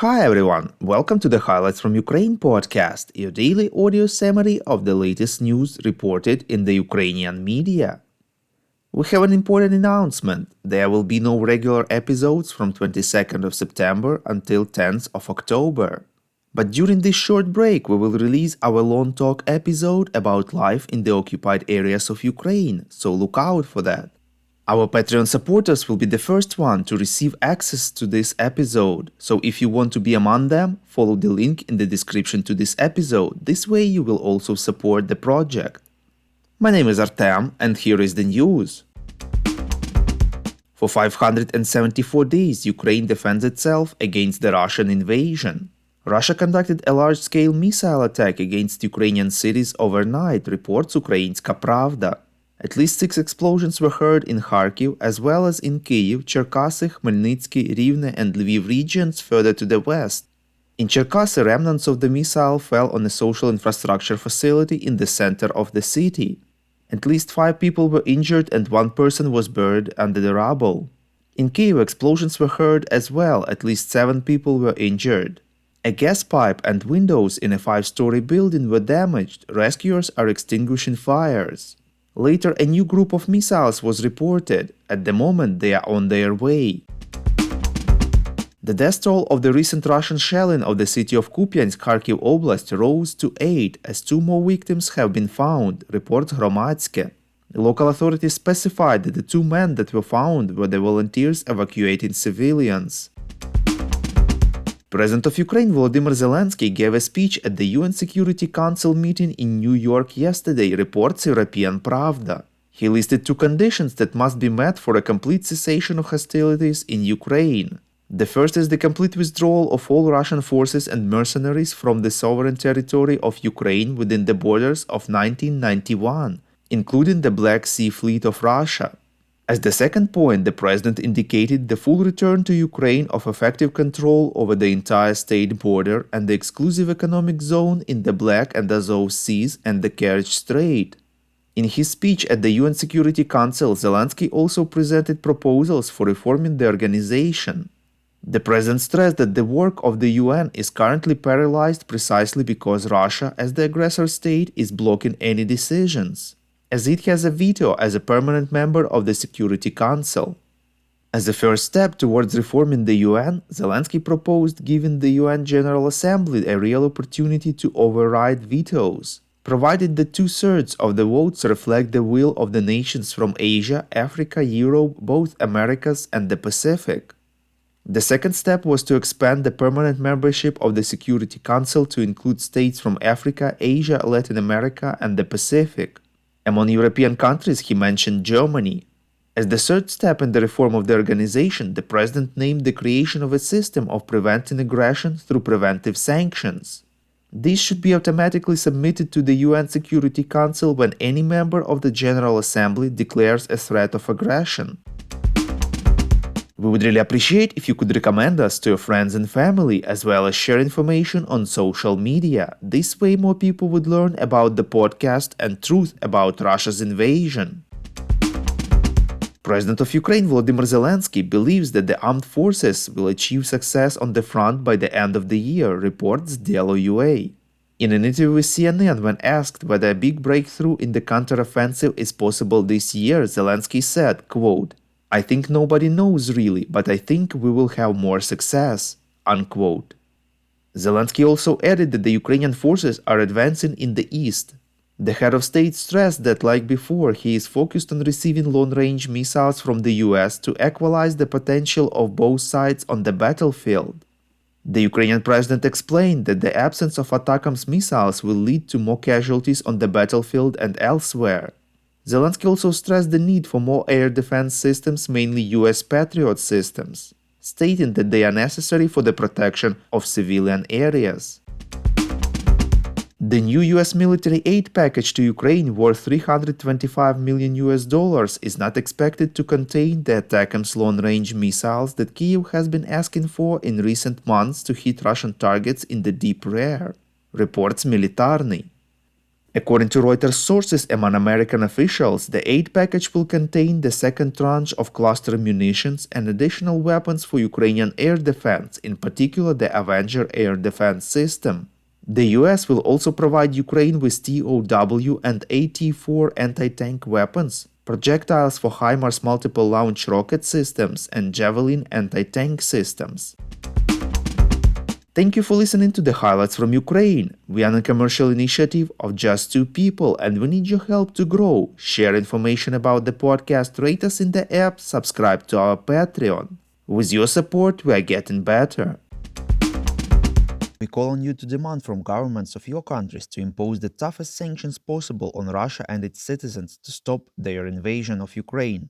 Hi everyone, welcome to the Highlights from Ukraine podcast, your daily audio summary of the latest news reported in the Ukrainian media. We have an important announcement. There will be no regular episodes from 22nd of September until 10th of October. But during this short break, we will release our long talk episode about life in the occupied areas of Ukraine, so look out for that. Our Patreon supporters will be the first one to receive access to this episode, so if you want to be among them, follow the link in the description to this episode. This way you will also support the project. My name is Artem, and here is the news. For 574 days, Ukraine defends itself against the Russian invasion. Russia conducted a large-scale missile attack against Ukrainian cities overnight, reports Ukrainska Pravda. At least 6 explosions were heard in Kharkiv, as well as in Kyiv, Cherkasy, Khmelnytsky, Rivne and Lviv regions further to the west. In Cherkasy, remnants of the missile fell on a social infrastructure facility in the center of the city. At least 5 people were injured and 1 person was buried under the rubble. In Kyiv, explosions were heard as well, at least 7 people were injured. A gas pipe and windows in a 5-story building were damaged. Rescuers are extinguishing fires. Later, a new group of missiles was reported. At the moment, they are on their way. The death toll of the recent Russian shelling of the city of Kupiansk, Kharkiv Oblast, rose to 8, as 2 more victims have been found, reports Hromadske. Local authorities specified that the 2 men that were found were the volunteers evacuating civilians. President of Ukraine Volodymyr Zelenskyy gave a speech at the UN Security Council meeting in New York yesterday, reports European Pravda. He listed 2 conditions that must be met for a complete cessation of hostilities in Ukraine. The first is the complete withdrawal of all Russian forces and mercenaries from the sovereign territory of Ukraine within the borders of 1991, including the Black Sea Fleet of Russia. As the second point, the president indicated the full return to Ukraine of effective control over the entire state border and the exclusive economic zone in the Black and Azov Seas and the Kerch Strait. In his speech at the UN Security Council, Zelenskyy also presented proposals for reforming the organization. The president stressed that the work of the UN is currently paralyzed precisely because Russia, as the aggressor state, is blocking any decisions, as it has a veto as a permanent member of the Security Council. As a first step towards reforming the UN, Zelenskyy proposed giving the UN General Assembly a real opportunity to override vetoes, provided that 2/3 of the votes reflect the will of the nations from Asia, Africa, Europe, both Americas and the Pacific. The second step was to expand the permanent membership of the Security Council to include states from Africa, Asia, Latin America and the Pacific. Among European countries, he mentioned Germany. As the third step in the reform of the organization, the president named the creation of a system of preventing aggression through preventive sanctions. These should be automatically submitted to the UN Security Council when any member of the General Assembly declares a threat of aggression. We would really appreciate if you could recommend us to your friends and family, as well as share information on social media. This way more people would learn about the podcast and truth about Russia's invasion. President of Ukraine Volodymyr Zelenskyy believes that the armed forces will achieve success on the front by the end of the year, reports Delo UA. In an interview with CNN, when asked whether a big breakthrough in the counteroffensive is possible this year, Zelenskyy said, quote, "I think nobody knows really, but I think we will have more success," unquote. Zelenskyy also added that the Ukrainian forces are advancing in the east. The head of state stressed that, like before, he is focused on receiving long-range missiles from the US to equalize the potential of both sides on the battlefield. The Ukrainian president explained that the absence of ATACMS missiles will lead to more casualties on the battlefield and elsewhere. Zelenskyy also stressed the need for more air defense systems, mainly US Patriot systems, stating that they are necessary for the protection of civilian areas. The new US military aid package to Ukraine worth $325 million is not expected to contain the ATACMS long-range missiles that Kyiv has been asking for in recent months to hit Russian targets in the deep rear, reports Militarny. According to Reuters sources among American officials, the aid package will contain the second tranche of cluster munitions and additional weapons for Ukrainian air defense, in particular the Avenger air defense system. The US will also provide Ukraine with TOW and AT-4 anti-tank weapons, projectiles for HIMARS multiple launch rocket systems, and Javelin anti-tank systems. Thank you for listening to the highlights from Ukraine. We are a commercial initiative of just two people and we need your help to grow. Share information about the podcast, rate us in the app, subscribe to our Patreon. With your support, we are getting better. We call on you to demand from governments of your countries to impose the toughest sanctions possible on Russia and its citizens to stop their invasion of Ukraine.